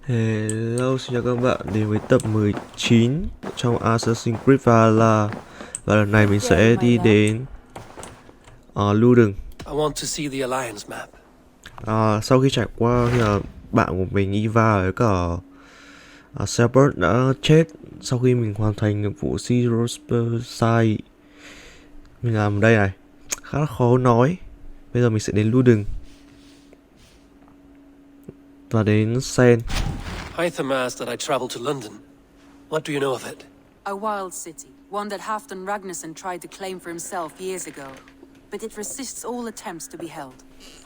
Hello, xin chào các bạn đến với tập 19 trong Assassin's Creed Valhalla. Và lần này mình sẽ đi đến lưu rừng. Sau khi trải qua khi là bạn của mình Eva với cả Shepard đã chết sau khi mình hoàn thành nhiệm vụ Zero Side. Mình làm ở đây này khá là khó nói. Bây giờ mình sẽ đến lưu rừng và đến Sen. Hytham asked that I travel to London. What do you know of it? A wild city, one that Halfdan Ragnarsson tried to claim for himself years ago, but it resists all attempts to be held.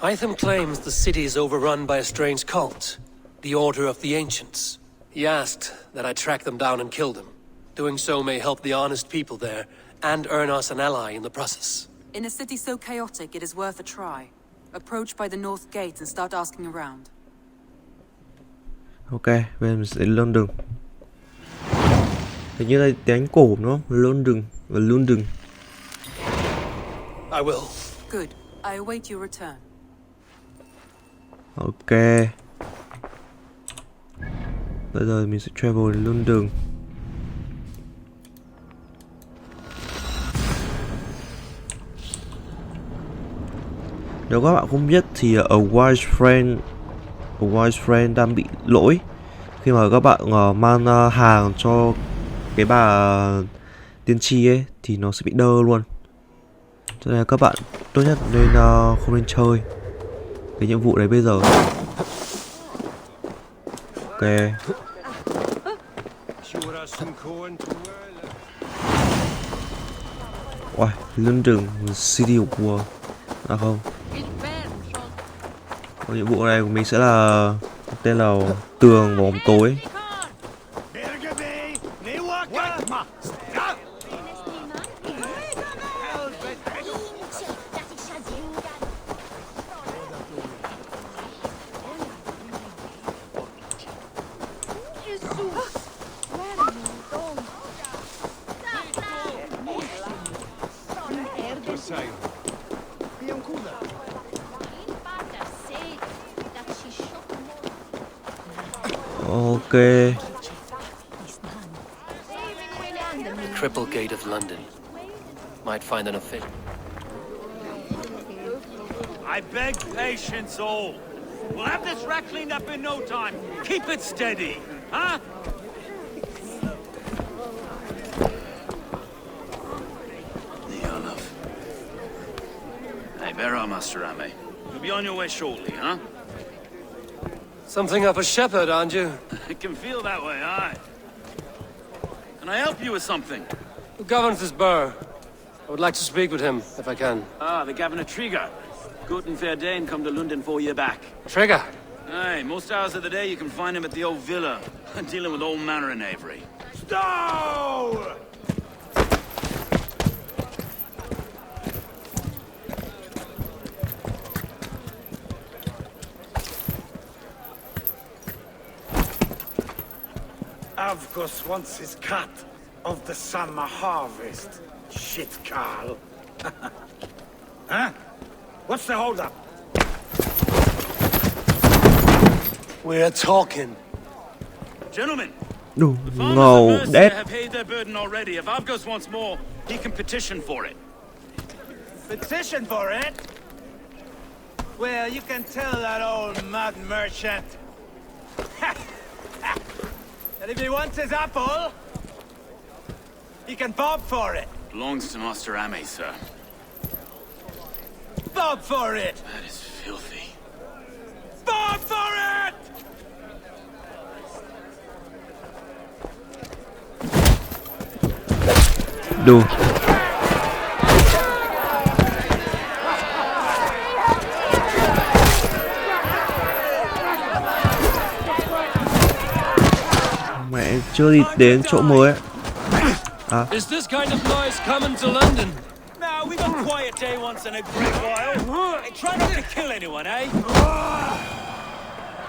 Hytham claims the city is overrun by a strange cult, the Order of the Ancients. He asked that I track them down and kill them. Doing so may help the honest people there, and earn us an ally in the process. In a city so chaotic, it is worth a try. Approach by the north gate and start asking around. Ok, bây giờ mình sẽ đến London. Hình như đây đánh cổ đúng không? London và London. I will. Good. I await your return. Ok. Bây giờ mình sẽ travel đến London. Nếu các bạn không biết thì A Wise Friend đang bị lỗi khi mà các bạn mang hàng cho cái bà tiên tri ấy thì nó sẽ bị đơ luôn. Cho nên các bạn tốt nhất nên không nên chơi cái nhiệm vụ đấy bây giờ. Ok. Ôi, London City of War. À không. Còn nhiệm vụ này của mình sẽ là tên là tường và bóng tối. Ok. The Cripple Gate of London. Might find an official. I beg patience, all. We'll have this wreck cleaned up in no time. Keep it steady, huh? Hey, bear on, Master Ame. You'll be on your way shortly, huh? Something up a shepherd, aren't you? It can feel that way, aye. Can I help you with something? Who governs this burgh? I would like to speak with him, if I can. Ah, the Governor Trigger. Good and fair Dane come to London 4 year back. Trigger? Aye, most hours of the day you can find him at the old villa, dealing with all manner in Avery. Stow! Avgos wants his cut of the summer harvest. Shit, Carl. Huh? What's the holdup? We're talking. Gentlemen, Đủ the farmers ngầu of Mercia đét. have paid their burden already. If Avgos wants more, he can petition for it. Petition for it? Well, you can tell that old mud merchant. And if he wants his apple, he can bob for it. Belongs to Master Ame, sir. Bob for it! That is filthy. Bob for it! Đủ. Mẹ chưa đi đến chỗ mới ấy. À. Is this kind of noise coming to London? Now, we got quiet day once in a great while. Hey, try not to kill anyone, eh?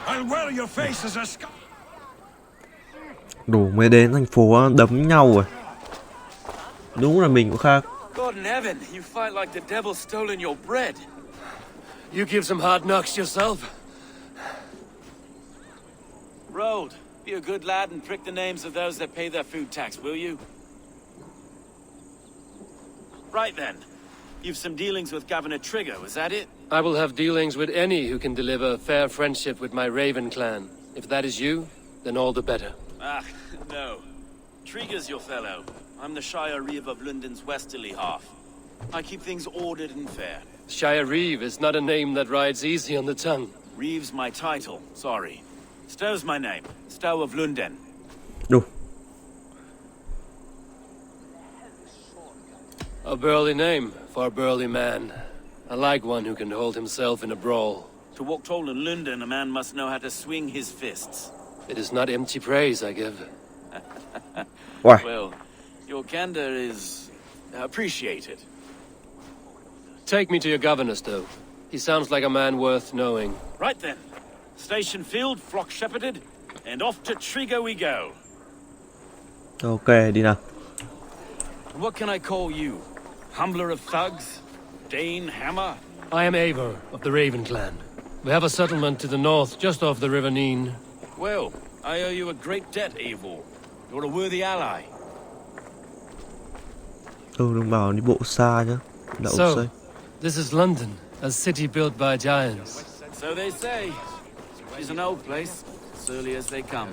I'll wear your face as a scar. Đủ mới đến thành phố đấm nhau rồi. Đúng là mình cũng khác. God in heaven, you fight like the devil stolen your bread. You give some hard knocks yourself. Road, be a good lad and prick the names of those that pay their food tax, will you? Right then. You've some dealings with Governor Trigger, was that it? I will have dealings with any who can deliver fair friendship with my Raven clan. If that is you, then all the better. Ah, no. Trigger's your fellow. I'm the Shire Reeve of London's westerly half. I keep things ordered and fair. Shire Reeve is not a name that rides easy on the tongue. Reeve's my title, sorry. Stow's my name. Stow of London. Đâu? A burly name for a burly man. I like one who can hold himself in a brawl. To walk tall in London, a man must know how to swing his fists. It is not empty praise I give. Uầy, Well, your candor is appreciated. Take me to your governor, Stowe. He sounds like a man worth knowing. Right then. Station filled, flock shepherded, and off to Trigger we go. ok, đi nào. And what can I call you? Humbler of thugs? Dane Hammer? I am Eivor of the Raven clan. We have a settlement to the north, just off the River Neen. Well, I owe you a great debt, Eivor. You're a worthy ally. Đừng bảo đi bộ xa nhá. Đậu So, xây. this is London, a city built by giants. So they say. She's an old place, surly as they come.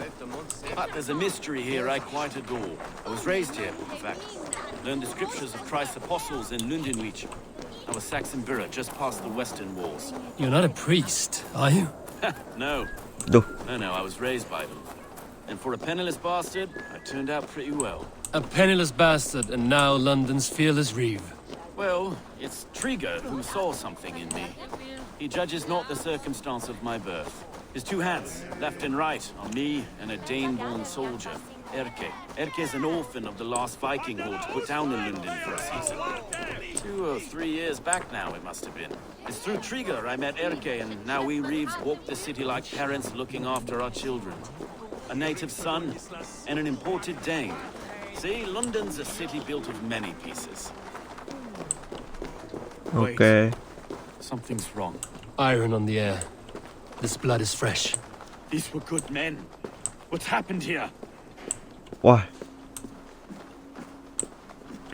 But there's a mystery here I quite adore. I was raised here, in fact. Learned the scriptures of Christ's apostles in Lundenwich. I was Saxon Borough, just past the western walls. You're not a priest, are you? No, Đâu? no, I was raised by them. And for a penniless bastard, I turned out pretty well. A penniless bastard, and now London's fearless Reeve. Well, it's Trigger who saw something in me. He judges not the circumstance of my birth. His two hands, left and right, on me and a Dane-born soldier, Erke. Erke's an orphan of the last Viking horde put down in London for a season. 2 or 3 years back now, it must have been. It's through Trigger I met Erke, and now we Reeves walk the city like parents looking after our children. A native son and an imported Dane. See, London's a city built of many pieces. Ok. Something's wrong. Iron on the air. This blood is fresh. These were good men. What's happened here? Uầy.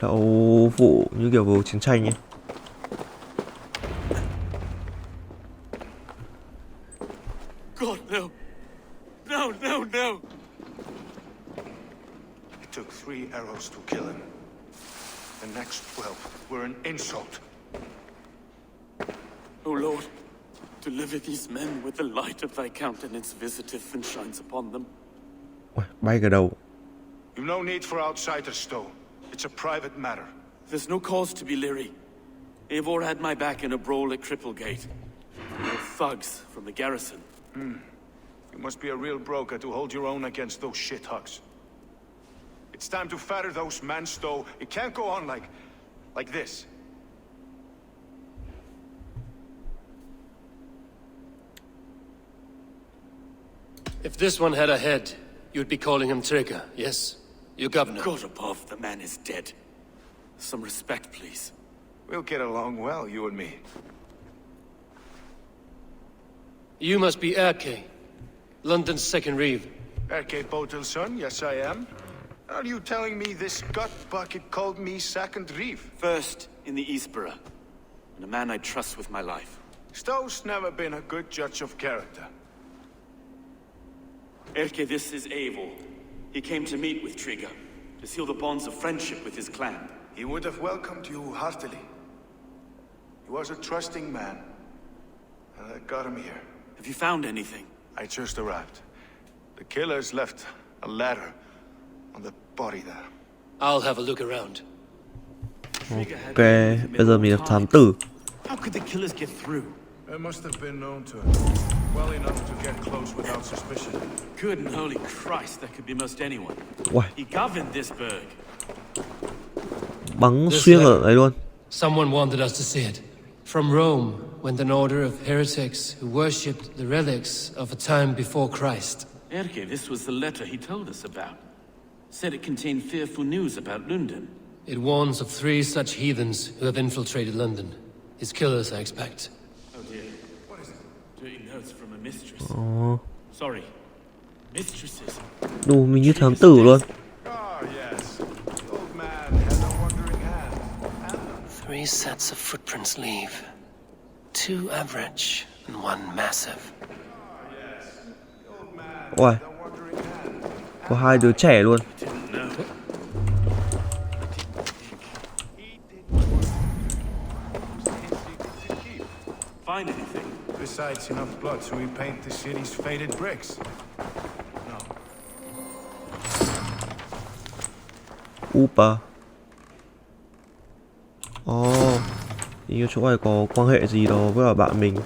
Đậu vụ như kiểu vụ chiến tranh ấy. God, no. No, no, no. It took 3 arrows to kill him. The next 12 were an insult. O Lord, deliver these men with the light of thy countenance visiteth and shines upon them. Uầy, bay cả đầu. You've no need for outsiders, Stowe. It's a private matter. There's no cause to be leery. Eivor had my back in a brawl at Cripplegate. They're thugs from the garrison. You must be a real broker to hold your own against those shithugs. It's time to fetter those men, Stowe. It can't go on like this. If this one had a head, you'd be calling him Trigger, yes? Your governor. God above, the man is dead. Some respect, please. We'll get along well, you and me. You must be Erke, London's second Reeve. Erke Botel's son, yes I am. Are you telling me this gut bucket called me second Reeve? First in the Eastborough, and a man I trust with my life. Stowe's never been a good judge of character. Erke, this is Eivor. He came to meet with Trigger, to seal the bonds of friendship with his clan. He would have welcomed you heartily. He was a trusting man, and I got him here. Have you found anything? I just arrived. The killers left a ladder on the body there. I'll have a look around. Ok, bây giờ mình là thám tử. How could the killers get through? They must have been known to him. Well enough to get close without suspicion. Good and holy Christ, that could be most anyone. Uầy, He governed this burg. bắn xuyên ở đấy luôn. Someone wanted us to see it. From Rome went an order of heretics who worshipped the relics of a time before Christ. Erke, this was the letter he told us about. Said it contained fearful news about London. It warns of 3 such heathens who have infiltrated London. His killers, I expect. Oh dear. What is it? Dirty notes from a mistress. Ồ, Sorry. Mistresses. Đủ mình như thám tử luôn. Ah, yes. The old man had a wandering hand. 3 sets of footprints leave. 2 average and 1 massive. Ôi, có 2 đứa trẻ luôn. Find anything? Besides enough blood to repaint the city's faded bricks. No. Upa. Hình như chỗ này có quan hệ gì đó với cả bạn mình.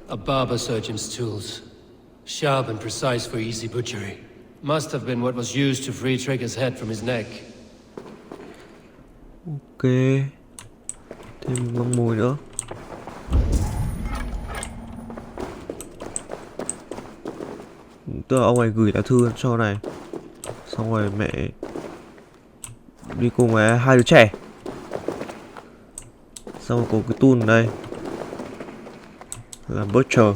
A barber surgeon's tools. Sharp and precise for easy butchery. Must have been what was used to free Trigger's head from his neck. Ok. Thêm măng mồi nữa. Tức là ông này gửi lá thư cho này. Xong rồi mẹ đi cùng với 2 đứa trẻ. Xong rồi có cái tool ở đây là butcher.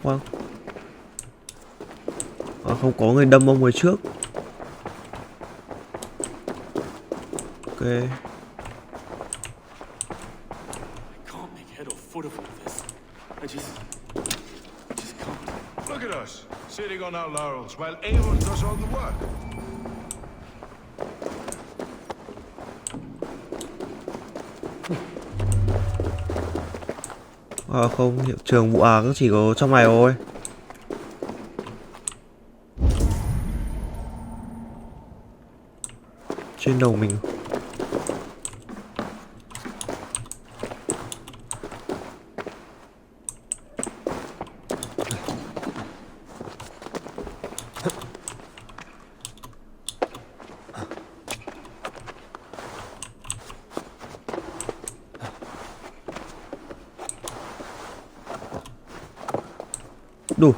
Khoan. Không có người đâm ông ấy trước. Ok. I can't make head or foot of all this. I just can't. Look at us, sitting on our laurels while Avon does all the work. Không, hiện trường vụ án chỉ có trong này thôi. Trên đầu mình. Đủ.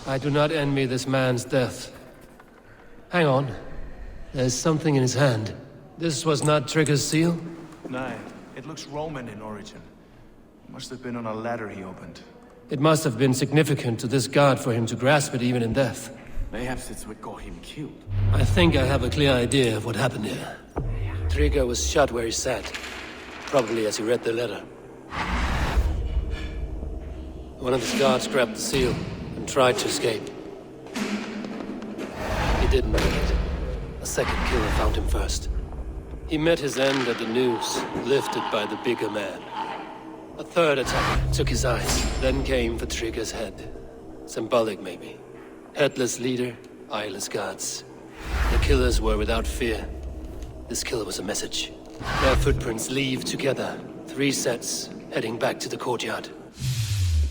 I do not envy this man's death. Hang on. There's something in his hand. This was not Trigger's seal? Nay, it looks Roman in origin. Must have been on a ladder he opened. It must have been significant to this god for him to grasp it even in death. Mayhaps it's what got him killed. I think I have a clear idea of what happened here. Trigger was shot where he sat. Probably as he read the letter. One of his guards grabbed the seal and tried to escape. He didn't make it. A second killer found him first. He met his end at the noose, lifted by the bigger man. A third attacker took his eyes, then came for Trigger's head. Symbolic, maybe. Headless leader, eyeless guards. The killers were without fear. This killer was a message. Their footprints leave together. 3 sets, heading back to the courtyard.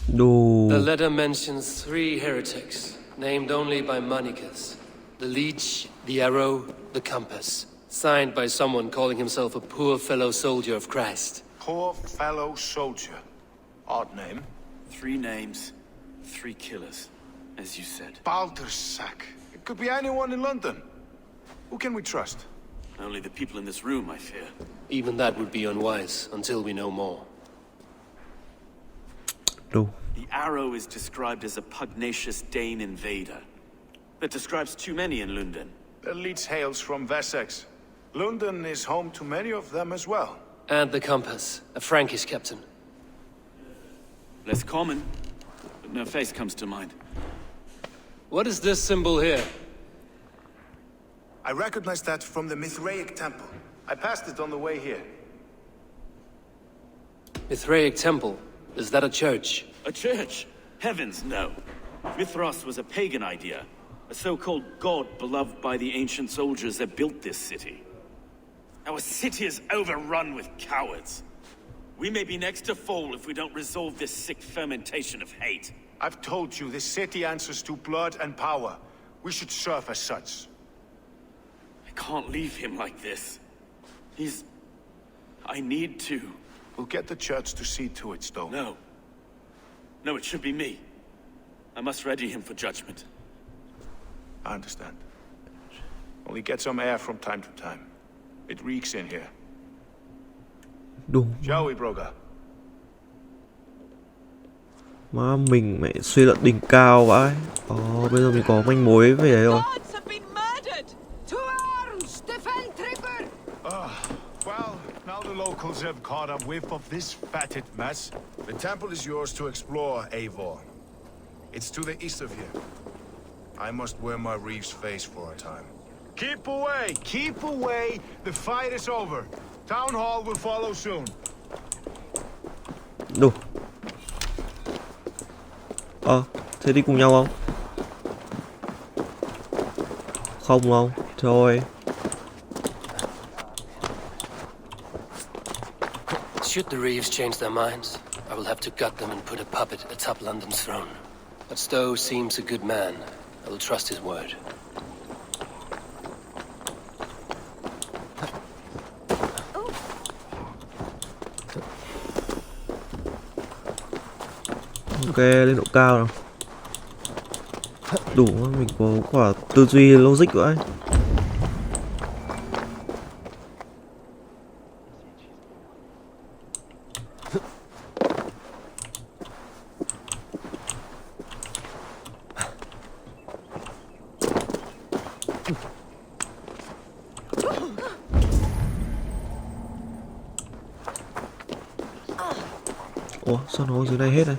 Đồ. The letter mentions 3 heretics, named only by Manicus. The leech, the arrow, the compass. Signed by someone calling himself a poor fellow soldier of Christ. Poor fellow soldier. Odd name. 3 names, 3 killers, as you said. Baldersack. It could be anyone in London. Who can we trust? Only the people in this room, I fear. Even that would be unwise, until we know more. Đồ. The arrow is described as a pugnacious Dane invader. That describes too many in London. The leech hails from Wessex. London is home to many of them as well. And the compass, a Frankish captain. Less common, but no face comes to mind. What is this symbol here? I recognize that from the Mithraic temple. I passed it on the way here. Mithraic temple? Is that a church? A church? Heavens, no. Mithras was a pagan idea. A so-called god beloved by the ancient soldiers that built this city. Our city is overrun with cowards. We may be next to fall if we don't resolve this sick fermentation of hate. I've told you, this city answers to blood and power. We should serve as such. I can't leave him like this. I need to. We'll get the church to see to it, Stowe. No. No, it should be me. I must ready him for judgment. I understand. Only get some air from time to time. It reeks in here. Đúng. Shall we, Broga? Má mình mẹ suy luận đỉnh cao vãi. Bây giờ mình có manh mối về đấy rồi. Well, now the locals have caught a whiff of this fatted mess. The temple is yours to explore, Eivor. It's to the east of here. I must wear my reef's face for a time. Keep away! Keep away! The fight is over. Town hall will follow soon. Đủ. Thế đi cùng nhau không? Không không? Thôi. Should the Reeves change their minds, I will have to gut them and put a puppet atop London's throne. But Stowe seems a good man. I will trust his word. Ok, lên độ cao nào. Đủ, mình có quả tư duy logic vậy. Ủa, sao nó dưới này hết này?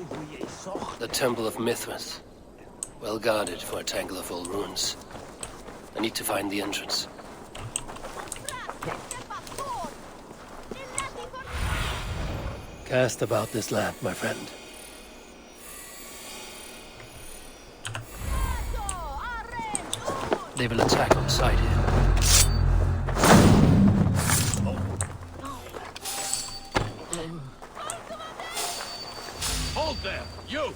The Temple of Mithras. Well guarded for a tangle of old ruins. I need to find the entrance. Cast about this land, my friend. They will attack on sight here. Hold there, you!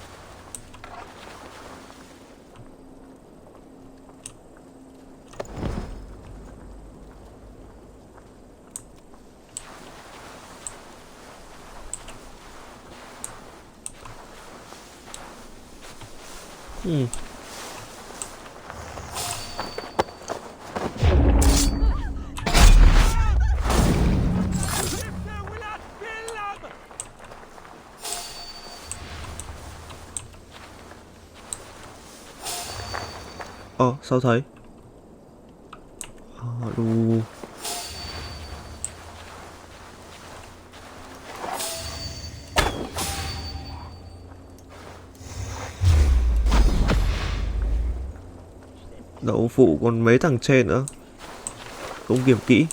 Sao thấy? Đù. Đậu phụ còn mấy thằng trên nữa. Không kiểm kỹ.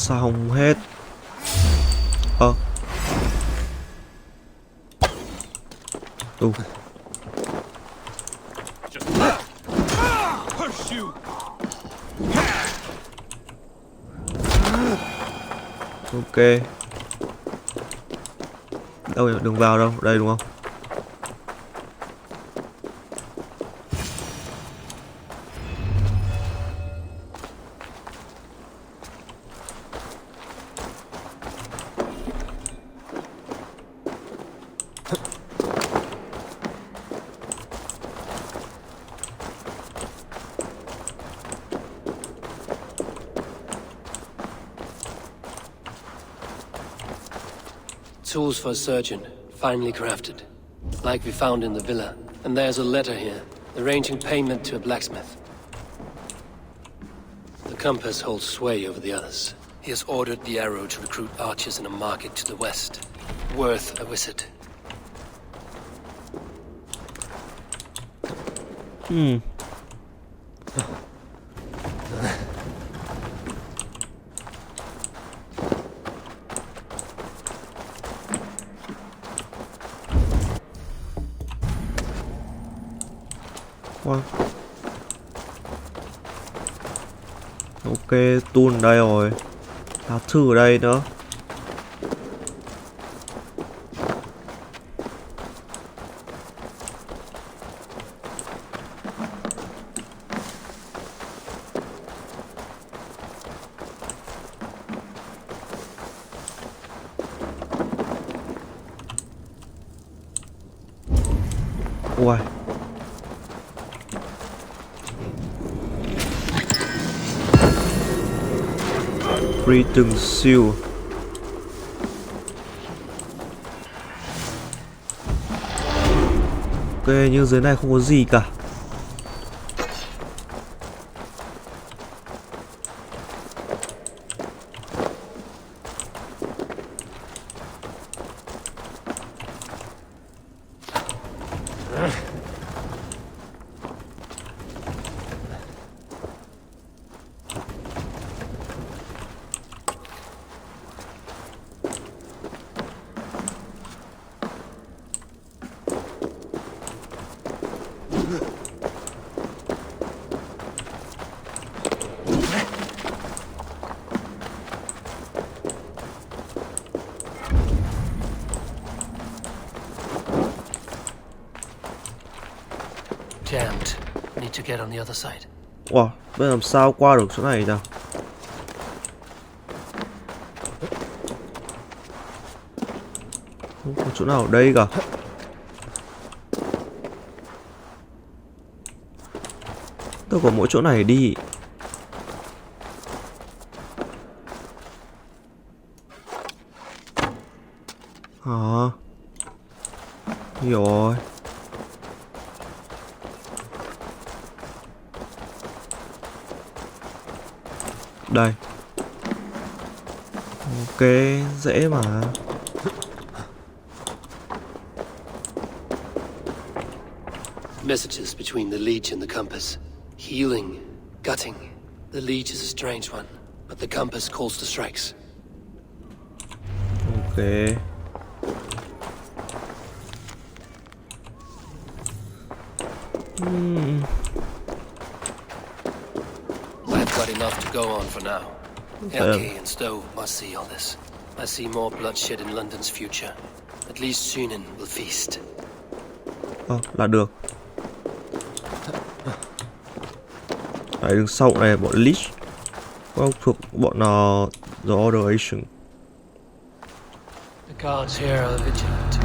Xong hết. Ok. Đâu nhỉ? Đừng vào đâu. Đây đúng không? tools for a surgeon, finely crafted. Like we found in the villa. And there's a letter here, arranging payment to a blacksmith. The compass holds sway over the others. He has ordered the arrow to recruit archers in a market to the west. Worth a visit. Wow. Ok, tool ở đây rồi. Lá thư ở đây nữa. Ui. Freedom Seal. Ok, nhưng dưới này không có gì cả. Jammed. Need to get on the other side. Wow, bây giờ làm sao qua được chỗ này nào? Không có chỗ nào ở đây cả. Tôi có mỗi chỗ này đi. Hả? Hiểu rồi. Đây. Ok, dễ mà. Messages between the Leech and the compass. Healing, gutting. The Leech is a strange one, but the compass calls to strikes. Ok. I've got enough to go on for now. Elke and Stowe must see all this. I see more bloodshed in London's future. At least Sunan will feast. Là được. Đấy, đứng sau này bọn Leech. Có thuộc bọn The Order Asian. The guards here are vigilant.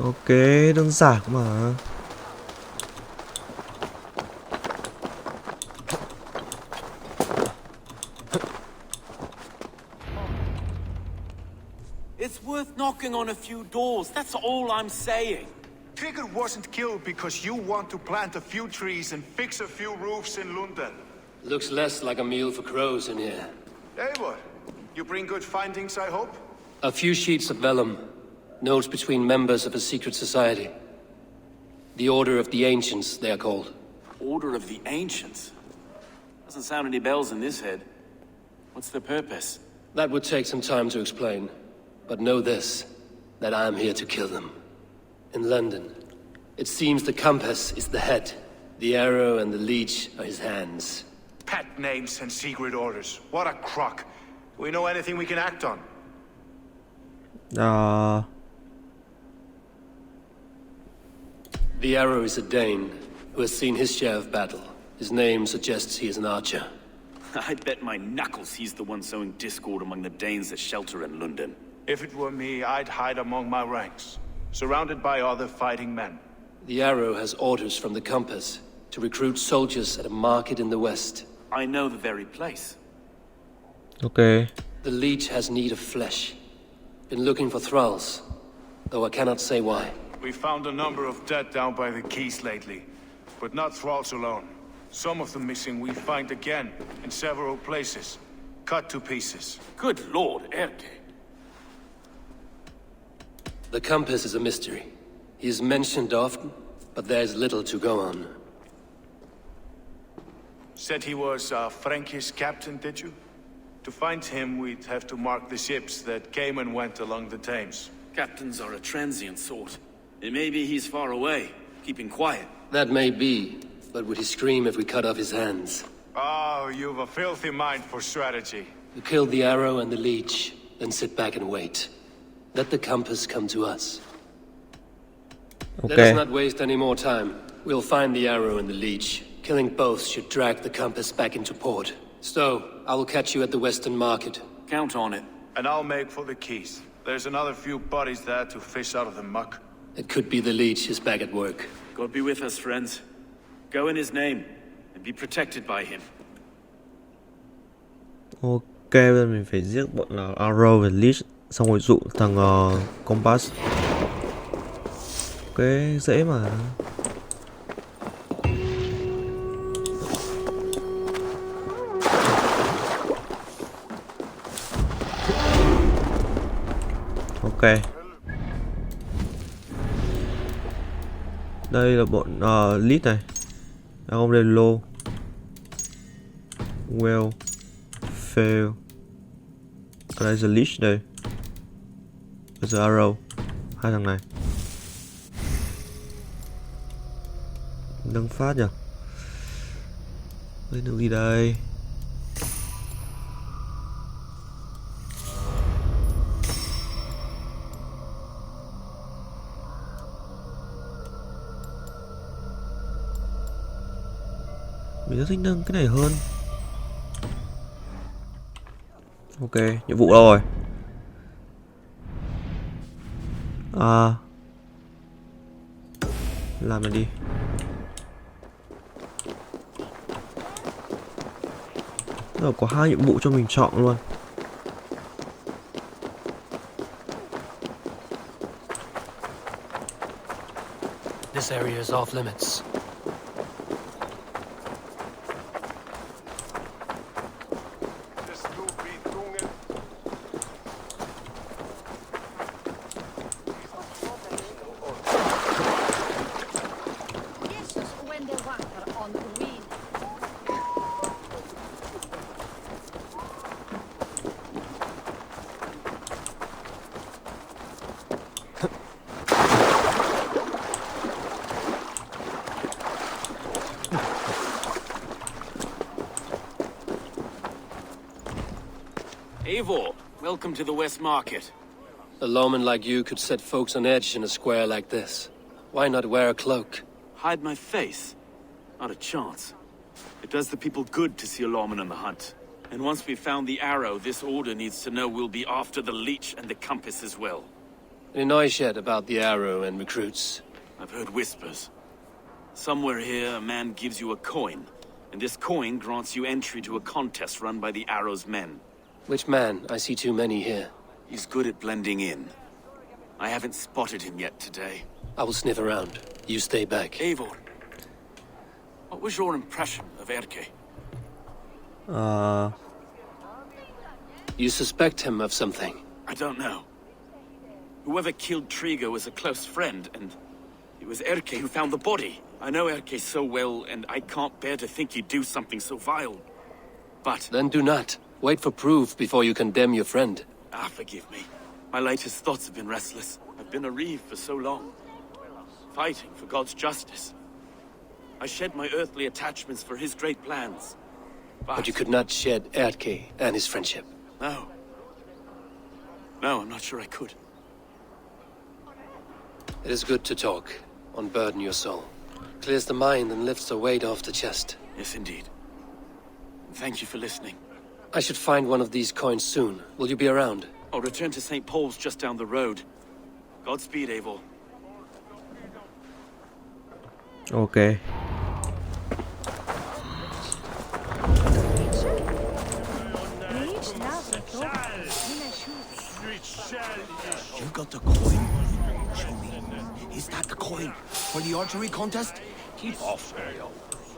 Ok, đơn giản mà. It's worth knocking on a few doors, that's all I'm saying. Trigger wasn't killed because you want to plant a few trees and fix a few roofs in London. Looks less like a meal for crows in here. Eivor, you bring good findings, I hope? A few sheets of vellum. Notes between members of a secret society. The Order of the Ancients, they are called. Order of the Ancients? Doesn't sound any bells in this head. What's the purpose? That would take some time to explain. But know this, that I am here to kill them. In London, it seems the compass is the head. The arrow and the leech are his hands. Pet names and secret orders. What a crock. Do we know anything we can act on? The Arrow is a Dane who has seen his share of battle. His name suggests he is an archer. I bet my knuckles he's the one sowing discord among the Danes that shelter in London. If it were me, I'd hide among my ranks, surrounded by other fighting men. The Arrow has orders from the Compass to recruit soldiers at a market in the west. I know the very place. Ok. The Leech has need of flesh. Been looking for thralls, though I cannot say why. We found a number of dead down by the quays lately, but not thralls alone. Some of the missing we find again in several places, cut to pieces. Good lord, Erke. The Compass is a mystery. He is mentioned often, but there's little to go on. Said he was a Frankish captain, did you? To find him, we'd have to mark the ships that came and went along the Thames. Captains are a transient sort. It may be he's far away, keeping quiet. That may be, but would he scream if we cut off his hands? Oh, you've a filthy mind for strategy. You kill the Arrow and the Leech, then sit back and wait. Let the Compass come to us. Let us not waste any more time. We'll find the Arrow and the Leech. Killing both should drag the Compass back into port. Stowe, I will catch you at the Western Market. Count on it. And I'll make for the quays. There's another few bodies there to fish out of the muck. It could be the Leech is back at work. God be with us, friends. Go in his name, and be protected by him. Ok, bây giờ mình phải giết bọn là Arrow và Leech, xong rồi dụ thằng Compass. Ok, dễ mà. Ok. Đây là bọn Leech này. À không, đây là Low. Well. Fail. Ở đây là Leech đây. Bây giờ Arrow. Hai thằng này. Nâng phát nhỉ. Lên đường đi đây. Mình rất thích nâng cái này hơn. Ok, nhiệm vụ đâu rồi? Làm này đi. Rồi có hai nhiệm vụ cho mình chọn luôn. This area is off limits. Eivor, welcome to the West Market. A lawman like you could set folks on edge in a square like this. Why not wear a cloak? Hide my face? Not a chance. It does the people good to see a lawman on the hunt. And once we've found the Arrow, this order needs to know we'll be after the Leech and the Compass as well. Any noise yet about the Arrow and recruits? I've heard whispers. Somewhere here, a man gives you a coin, and this coin grants you entry to a contest run by the Arrow's men. Which man? I see too many here. He's good at blending in. I haven't spotted him yet today. I will sniff around. You stay back. Eivor, what was your impression of Erke? You suspect him of something? I don't know. Whoever killed Trigo was a close friend, and it was Erke who found the body. I know Erke so well, and I can't bear to think he'd do something so vile. But... Then do not. Wait for proof before you condemn your friend. Forgive me. My latest thoughts have been restless. I've been a reeve for so long. Fighting for God's justice. I shed my earthly attachments for his great plans. But you could not shed Erke and his friendship. No. No, I'm not sure I could. It is good to talk, unburden your soul. Clears the mind and lifts the weight off the chest. Yes, indeed. Thank you for listening. I should find one of these coins soon. Will you be around? I'll return to St. Paul's just down the road. Godspeed, Eivor. Ok. You got the coin? Show me. Is that the coin for the archery contest? Keep off, Ariel.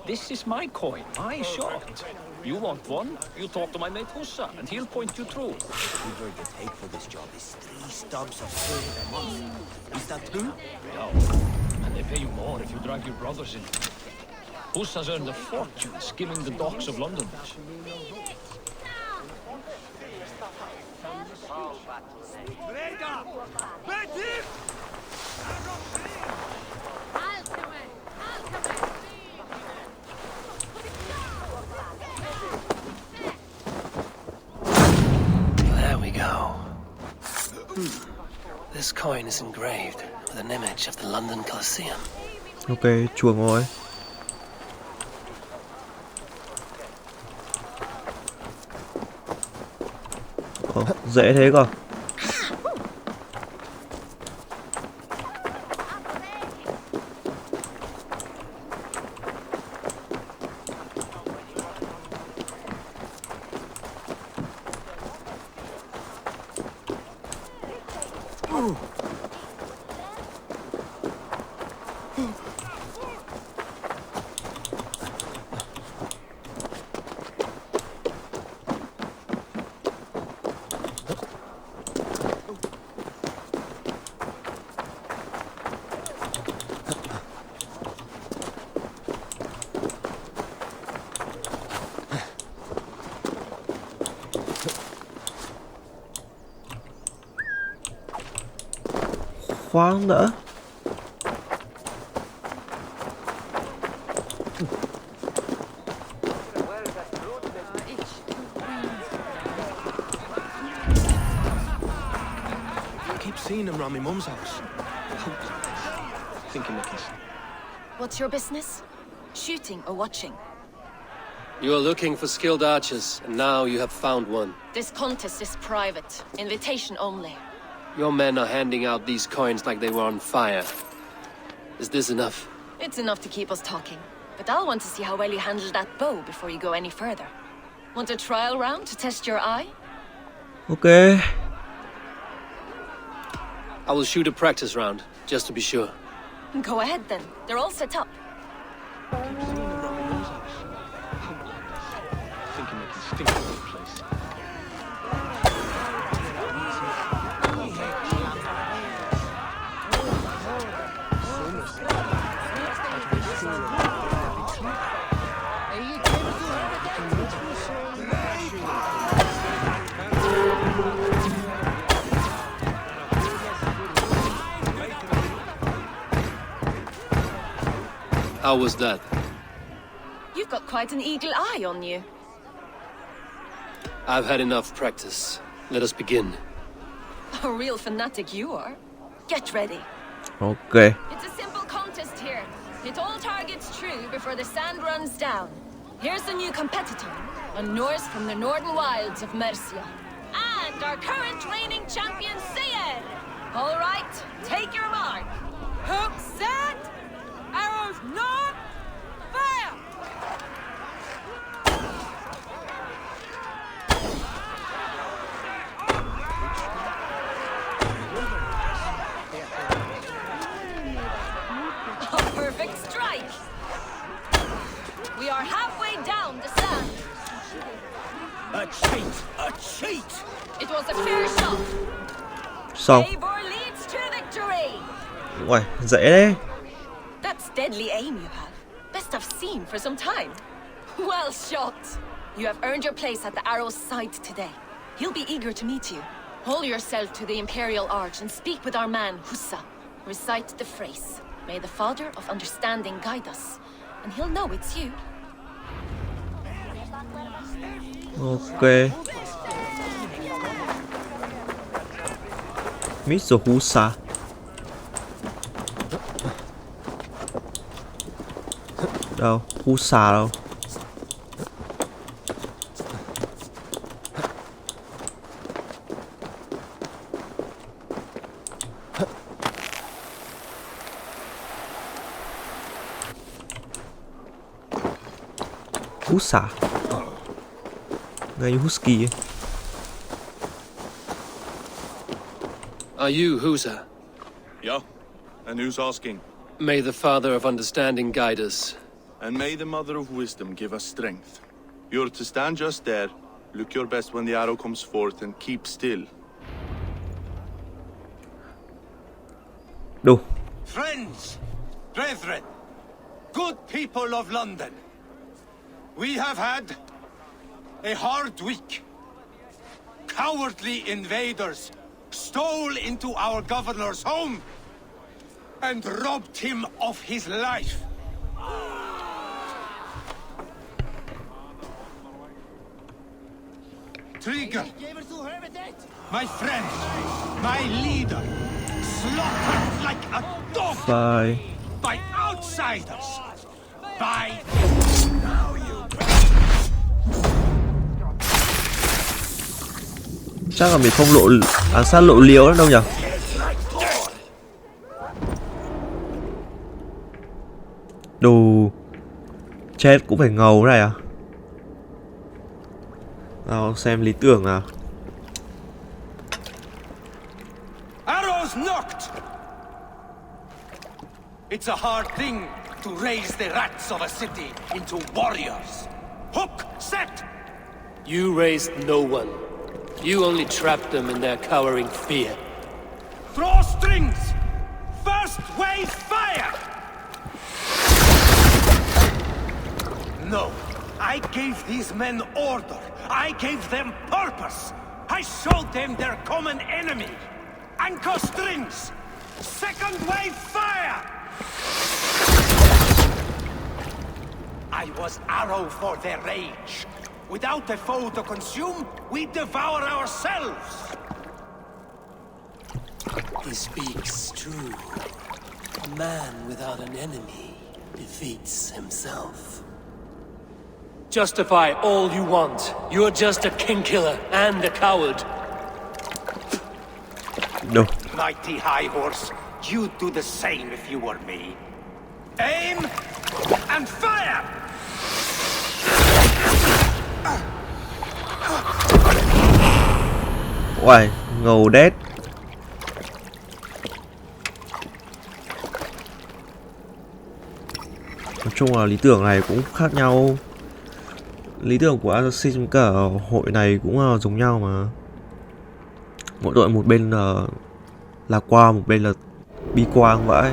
This is my coin, my shot. You want one? You talk to my mate Hussa, and he'll point you through. The figure you take for this job is 3 stubs of silver a month. Is that true? No. And they pay you more if you drag your brothers in. Hussa's earned a fortune skimming the docks of London. There we go. This coin is engraved with an image of the London Colosseum. Ok, chuồng rồi. Ồ, dễ thế cơ. Khoan đã. Keep seeing him around my mum's house. Thinking Mickey's. What's your business? Shooting or watching? You are looking for skilled archers, and now you have found one. This contest is private. Invitation only. Your men are handing out these coins like they were on fire. Is this enough? It's enough to keep us talking. But I'll want to see how well you handle that bow before you go any further. Want a trial round to test your eye? Ok. I will shoot a practice round, just to be sure. Go ahead then. They're all set up. Thinking they can stink of the place. How was that? You've got quite an eagle eye on you. I've had enough practice. Let us begin. A real fanatic you are. Get ready. Ok. It's a simple contest here. Hit all targets true before the sand runs down. Here's the new competitor, a Norse from the northern wilds of Mercia. And our current reigning champion, Sayer. All right, take your mark. Hook set. Arrows not. Fire! A perfect strike. We are halfway down the sand. A cheat! A cheat! It was a fair shot. Xong. Eivor leads to victory. Uầy, dễ đấy. That's deadly aim you have. Best I've seen for some time. Well shot. You have earned your place at the arrow's side today. He'll be eager to meet you. Hold yourself to the Imperial Arch and speak with our man, Hussa. Recite the phrase. May the Father of Understanding guide us. And he'll know it's you. Ok. Mr. Husa. Đâu? Husa đâu? Husa. Nghe như Husky ấy. Are you Husa? Yeah, and who's asking? May the Father of Understanding guide us. And may the Mother of Wisdom give us strength. You're to stand just there, look your best when the arrow comes forth, and keep still. Đâu? Friends, brethren, good people of London, we have had a hard week. Cowardly invaders stole into our governor's home and robbed him of his life. Trigger, my friend, my leader, slaughtered like a dog Bye. by outsiders. By Chắc là mình không ám sát lộ liễu đâu nhỉ? Đồ chết cũng phải ngầu này à? Nào xem lý tưởng nào. arrows knocked. It's a hard thing to raise the rats of a city into warriors. Hook set. You raised no one. You only trapped them in their cowering fear. Draw strings. First wave fire. No, I gave these men order. I gave them purpose. I showed them their common enemy. Anchor strings. Second wave fire. I was arrow for their rage. Without a foe to consume, we devour ourselves. He speaks true. A man without an enemy defeats himself. Justify all you want. You're just a king-killer and a coward. No. Mighty High Horse, you'd do the same if you were me. Aim and fire! Uầy, ngầu đét. Nói chung là lý tưởng này cũng khác nhau. Lý tưởng của Assassin cả hội này cũng giống nhau mà. Mỗi đội một bên là lạc quan, một bên là bi quan vậy.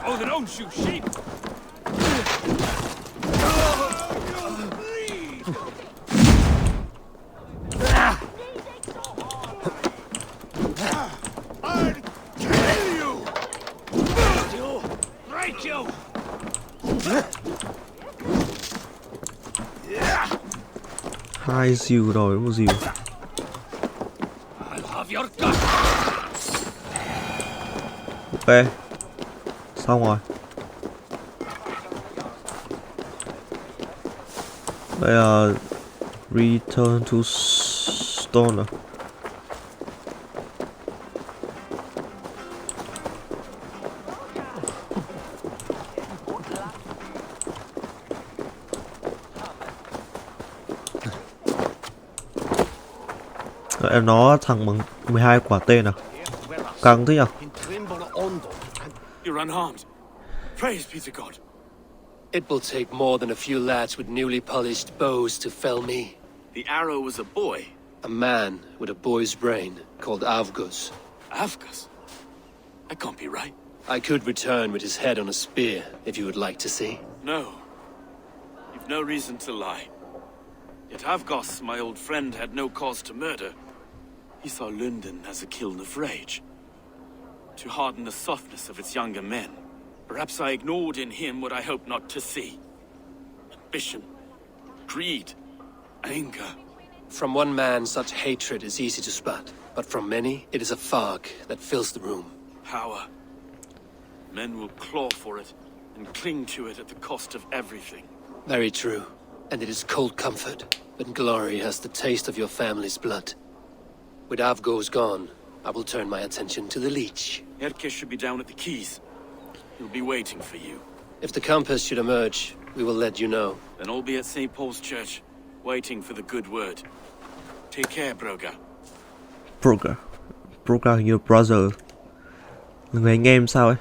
Oh, they don't shoot sheep. I'll kill you! Break you! Hai dìu rồi, một dìu. I'll have your gun. Ok. Xong rồi. Đây là Return to Stone à? Đấy, nó thằng bằng 12 quả tên à? Căng thế nhỉ? You're unharmed. Praise be to God. It will take more than a few lads with newly polished bows to fell me. The arrow was a boy. A man with a boy's brain called Avgus. Avgus? That can't be right. I could return with his head on a spear, if you would like to see. No. You've no reason to lie. Yet Avgos, my old friend, had no cause to murder. He saw London as a kiln of rage. To harden the softness of its younger men. Perhaps I ignored in him what I hoped not to see. Ambition, greed, anger. From one man, such hatred is easy to spot. But from many, it is a fog that fills the room. Power. Men will claw for it and cling to it at the cost of everything. Very true. And it is cold comfort. But glory has the taste of your family's blood. With Avgos gone, I will turn my attention to the Leech. Erke should be down at the quays. He'll be waiting for you. If the Compass should emerge, we will let you know. Then I'll be at St. Paul's Church, waiting for the good word. Take care, Broga. Broga your brother. Là người anh em sao ấy?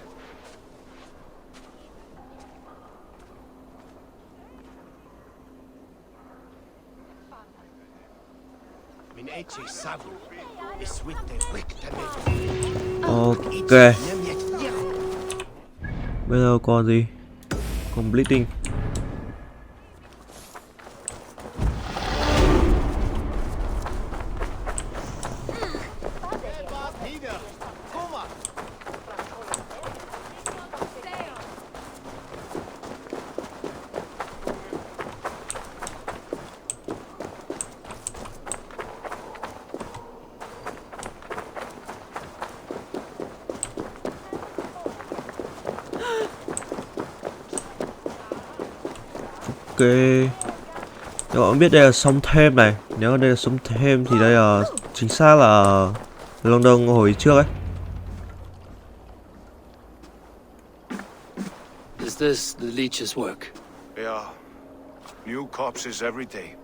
Ok. Bây giờ còn gì? Còn bleeding. Ok. Các bạn biết đây là sông Thêm này. Nếu đây là sông Thêm thì đây là chính xác là London hồi trước ấy. Is this the Leech's work? Yeah. New corpses every day.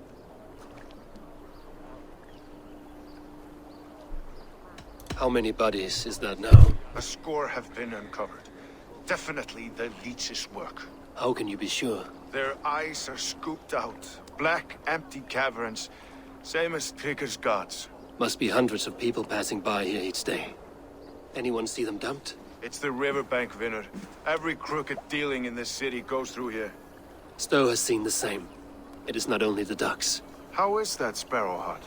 How many bodies is that now? A score have been uncovered. Definitely the Leech's work. How can you be sure? Their eyes are scooped out. Black, empty caverns. Same as Trigger's gods. Must be hundreds of people passing by here each day. Anyone see them dumped? It's the riverbank, Vinner. Every crooked dealing in this city goes through here. Stowe has seen the same. It is not only the ducks. How is that Sparrow hut?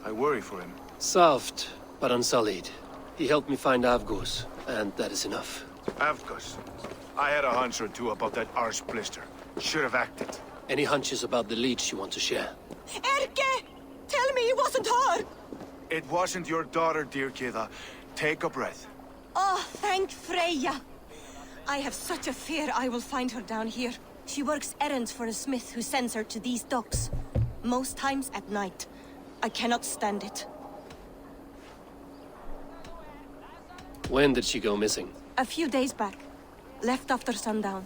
I worry for him. Soft, but unsullied. He helped me find Avgos, and that is enough. Avgus. I had a hunch or two about that arse blister. Should have acted. Any hunches about the Leech you want to share? Erke! Tell me it wasn't her! It wasn't your daughter, dear Kida. Take a breath. Oh, thank Freya. I have such a fear I will find her down here. She works errands for a smith who sends her to these docks. Most times at night. I cannot stand it. When did she go missing? A few days back. Left after sundown.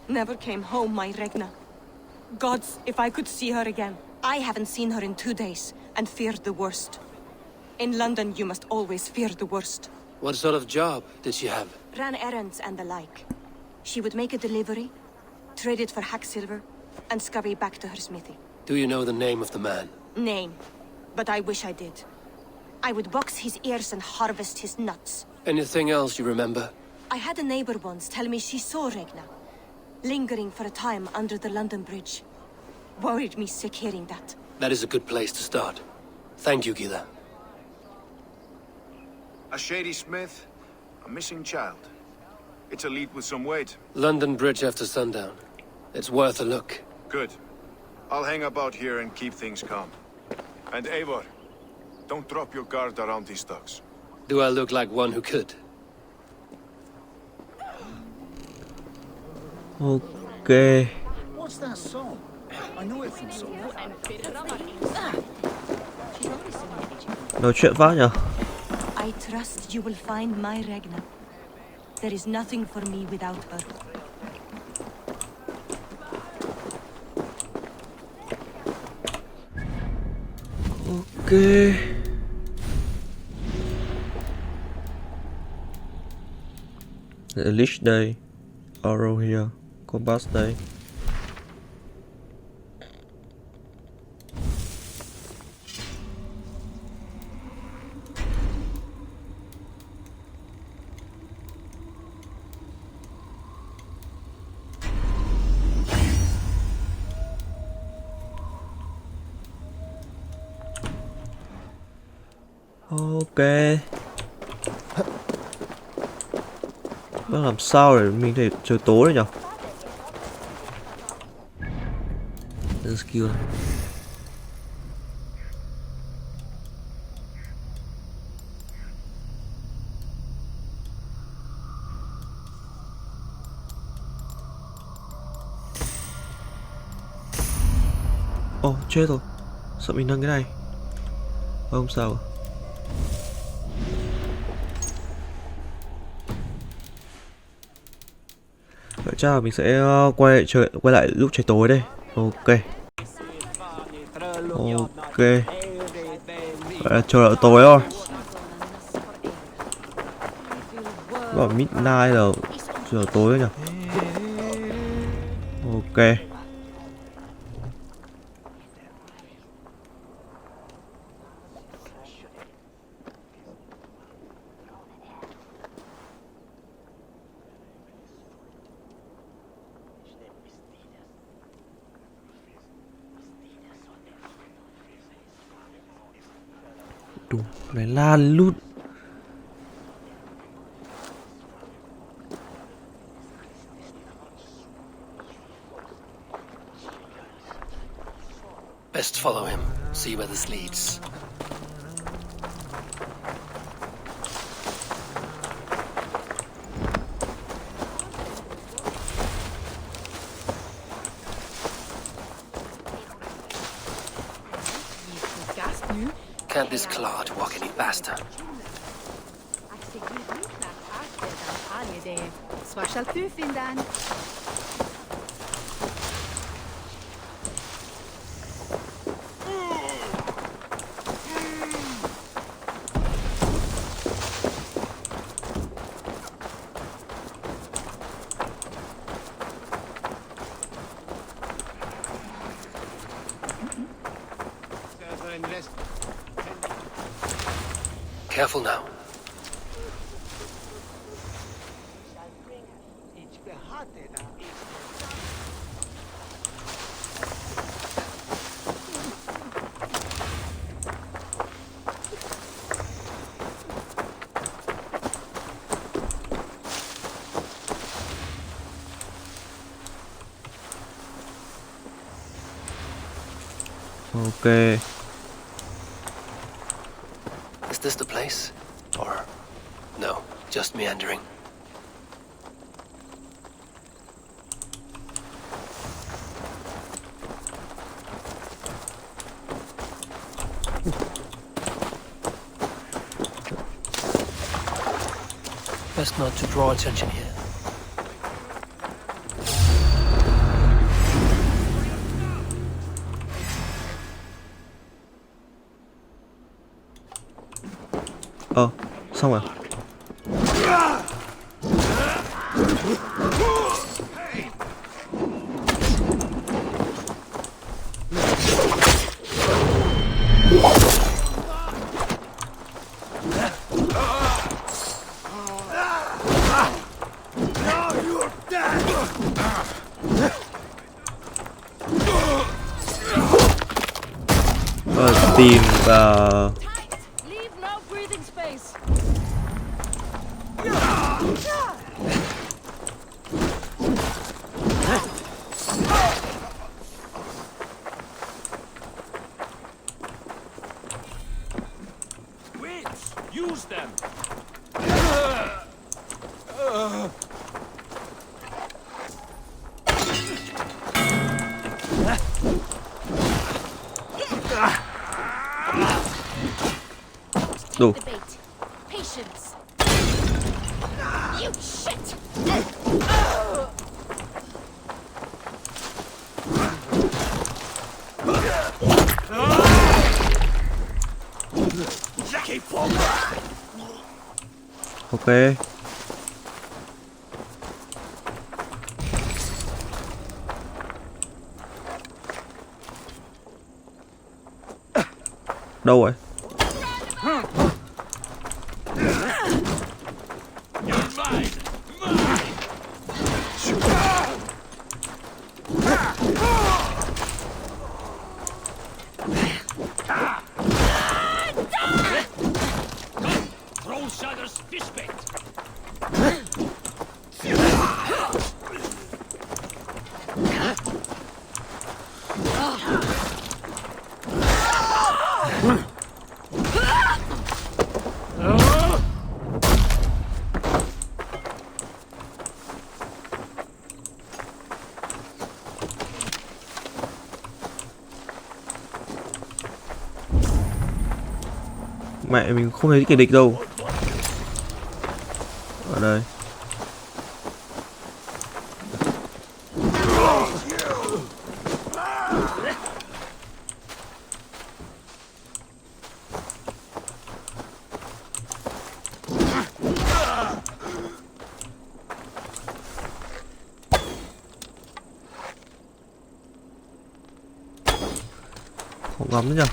Never came home, my Regna. Gods, if I could see her again. I haven't seen her in 2 days, and feared the worst. In London, you must always fear the worst. What sort of job did she have? Ran errands and the like. She would make a delivery, trade it for hack silver, and scurry back to her smithy. Do you know the name of the man? Name. But I wish I did. I would box his ears and harvest his nuts. Anything else you remember? I had a neighbor once tell me she saw Regna, lingering for a time under the London Bridge. Worried me sick hearing that. That is a good place to start. Thank you, Gila. A shady smith, a missing child. It's a lead with some weight. London Bridge after sundown. It's worth a look. Good. I'll hang about here and keep things calm. And Eivor, don't drop your guard around these docks. Do I look like one who could? Ok. What's that song? I know it from somewhere. Nói chuyện vãi nhở? I trust you will find my Regna. There is nothing for me without her. Ok. Leech đây. Arrow here. Compass đây. Ok. Làm sao để mình thể trời tối đấy nhỉ? Skill này. Chết rồi. Sợ mình nâng cái này. Không sao. Vậy chắc là mình sẽ quay lại lúc trời tối đây. Ok. Vậy là trời đã tối rồi. Bảo midnight là trời tối rồi nhỉ. Ok. Đủ này lan lút. Best follow him, see where this leads. Can't this clod walk any faster? Careful now. Ok. Is this the place? Or no, just meandering? Best not to draw attention here. Xong rồi. Tìm Use them! Đủ. Patience. You shit! Ok. Đâu rồi? Mẹ mình không thấy kẻ địch đâu. Ở đây. Không ngắm nữa nhỉ.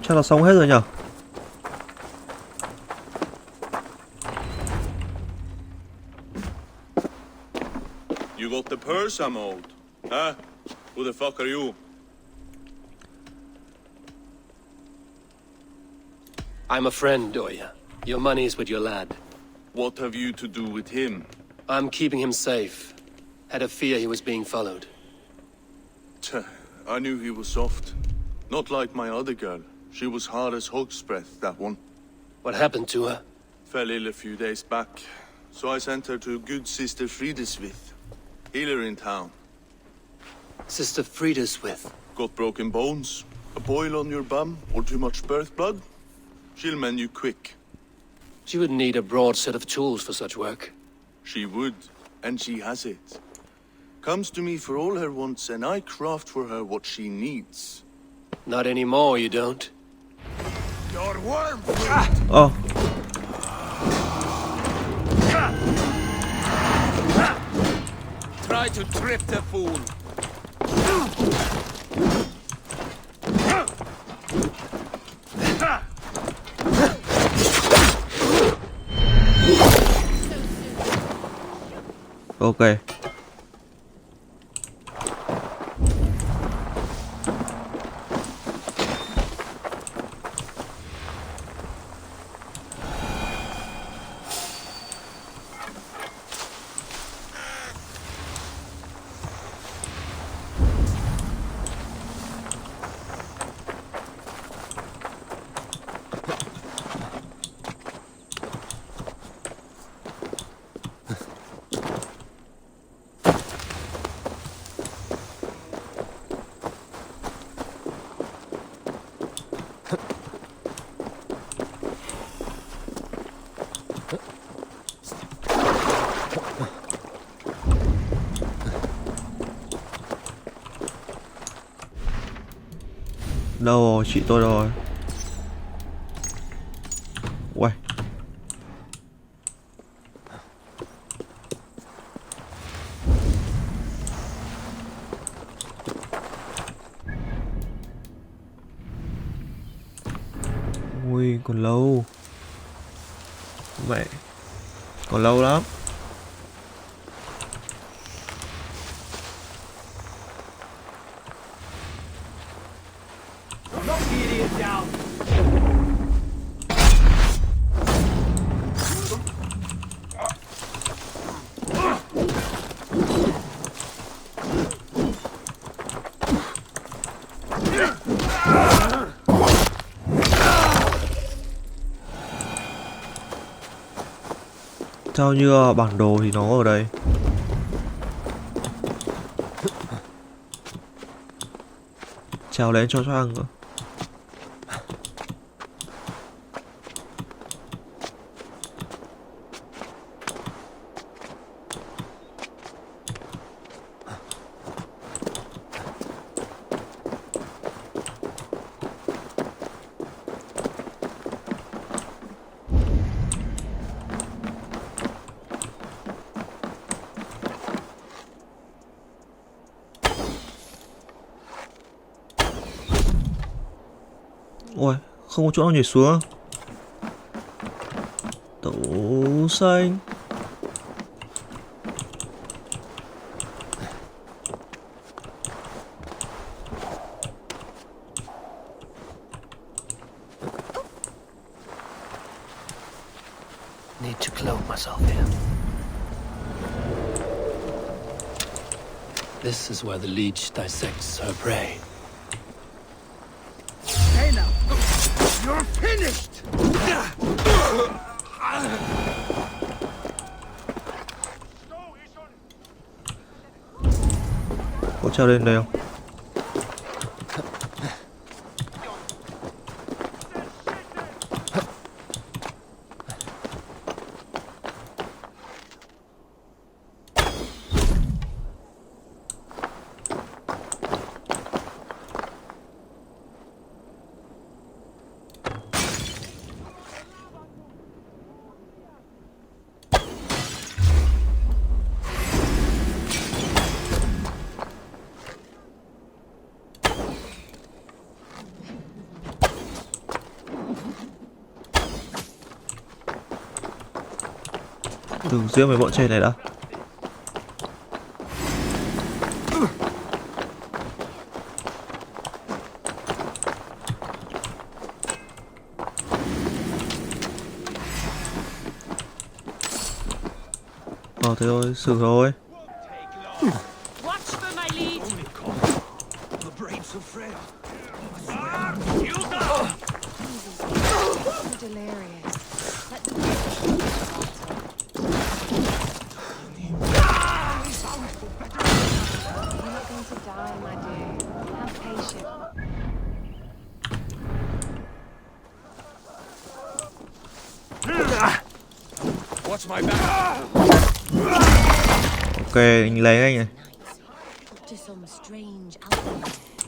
Chắc là xong hết rồi nhỉ. You got the purse I'm owed? Huh? Who the fuck are you? I'm a friend, Doya. Your money's with your lad. What have you to do with him? I'm keeping him safe. Had a fear he was being followed. I knew he was soft. Not like my other girl. She was hard as hog's breath, that one. What happened to her? Fell ill a few days back. So I sent her to good Sister Friedeswith. Healer in town. Sister Friedeswith? Got broken bones, a boil on your bum, or too much birth blood? She'll mend you quick. She would need a broad set of tools for such work. She would, and she has it. Comes to me for all her wants, and I craft for her what she needs. Not anymore, you don't. Your worm! Oh. Try to trip the fool. Ok. Đâu rồi, chị tôi đâu rồi? Uầy. Ui, còn lâu. Mẹ. Còn lâu lắm. Theo như bản đồ thì nó ở đây. Trèo lên cho ăn nữa. Ôi, không có chỗ nào nhảy xuống. Tấu xanh. Need to clothe myself here. This is where the leech dissects her prey. Hey now! You're finished! Có treo lên đây không? Từ giữa mấy bọn trẻ này đã. Thế thôi, xử thôi. Ok, anh lấy anh này. To some strange alchemy.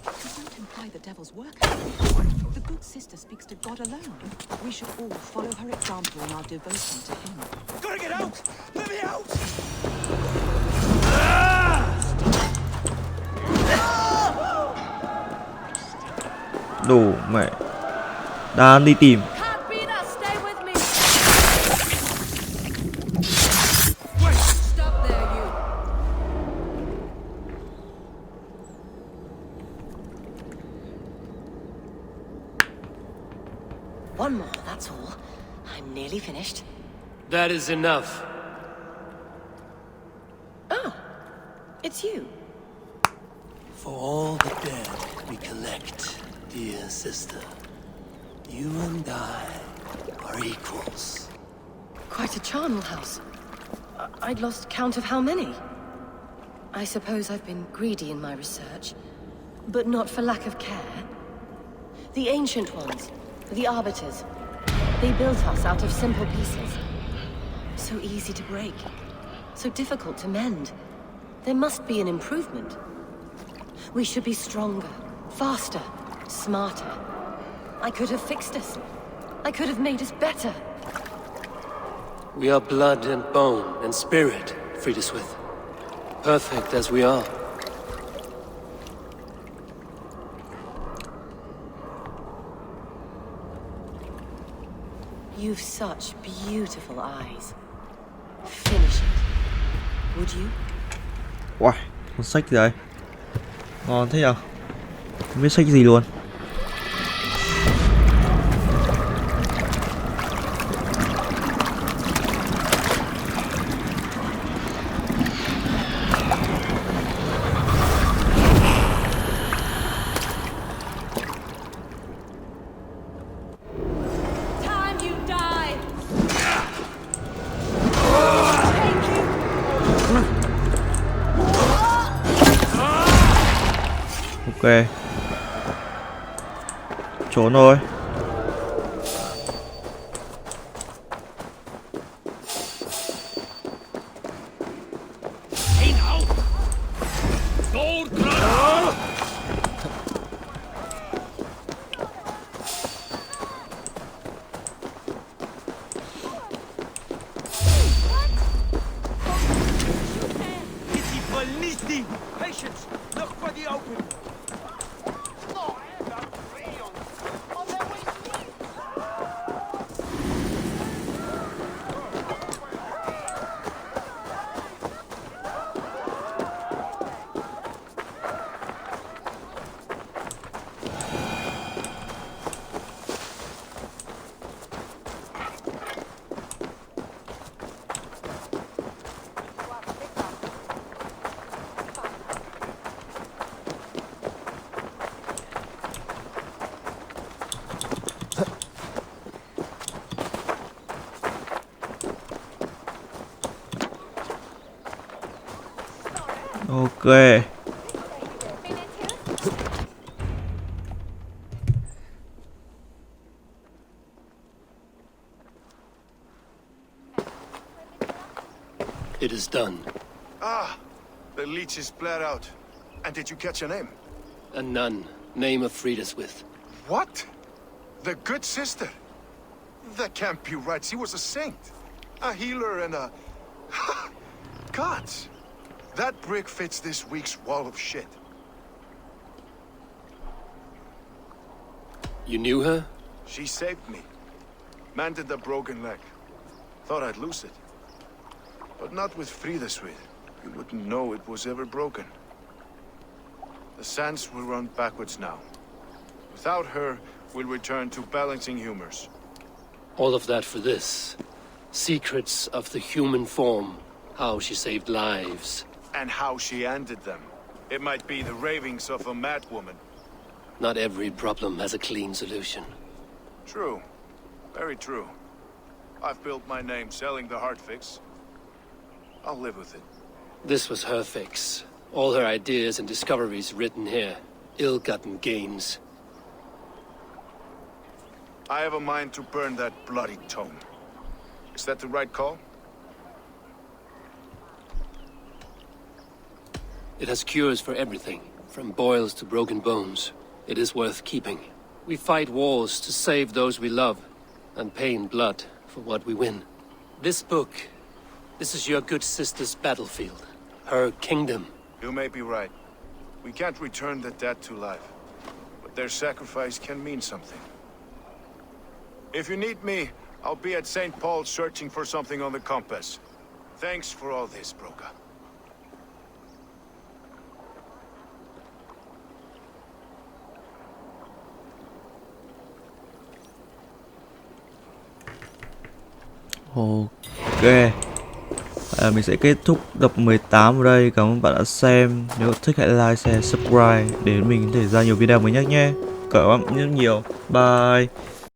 Does not imply the devil's work. The good sister speaks to God alone. We should all follow her example in our devotion to him. Gotta get out! Let me out! Đủ mẹ. Đàn đi tìm. One more, that's all. I'm nearly finished. That is enough. Oh, it's you. For all the dead we collect, dear sister, you and I are equals. Quite a charnel house. I'd lost count of how many. I suppose I've been greedy in my research, but not for lack of care. The ancient ones, the arbiters, they built us out of simple pieces. So easy to break, so difficult to mend. There must be an improvement. We should be stronger, faster, smarter. I could have fixed us. I could have made us better. We are blood and bone and spirit, Friedeswith. Perfect as we are. You've such beautiful eyes. Finish it, would you? Wow, con sách gì đây? Ngon thế nhở? Không biết sách gì luôn. Ok. Trốn thôi. Patience! Look for the opening! It is done. Ah, the leech is bled out. And did you catch a name? A nun, name of Frida's with. What? The good sister? That can't be right. She was a saint. A healer and a... Gods! That brick fits this week's wall of shit. You knew her? She saved me. Mended a broken leg. Thought I'd lose it. But not with Frida's with. You wouldn't know it was ever broken. The sands will run backwards now. Without her, we'll return to balancing humors. All of that for this. Secrets of the human form. How she saved lives. And how she ended them. It might be the ravings of a madwoman. Not every problem has a clean solution. True. Very true. I've built my name selling the heart fix. I'll live with it. This was her fix. All her ideas and discoveries written here. Ill-gotten gains. I have a mind to burn that bloody tome. Is that the right call? It has cures for everything, from boils to broken bones. It is worth keeping. We fight wars to save those we love, and pay in blood for what we win. This book, this is your good sister's battlefield. Her kingdom. You may be right. We can't return the dead to life. But their sacrifice can mean something. If you need me, I'll be at St. Paul's searching for something on the compass. Thanks for all this, Broca. Ok. Mình sẽ kết thúc tập 18 ở đây. Cảm ơn bạn đã xem. Nếu thích hãy like, share, subscribe để mình có thể ra nhiều video mới nhất nhé. Cảm ơn bạn rất nhiều. Bye.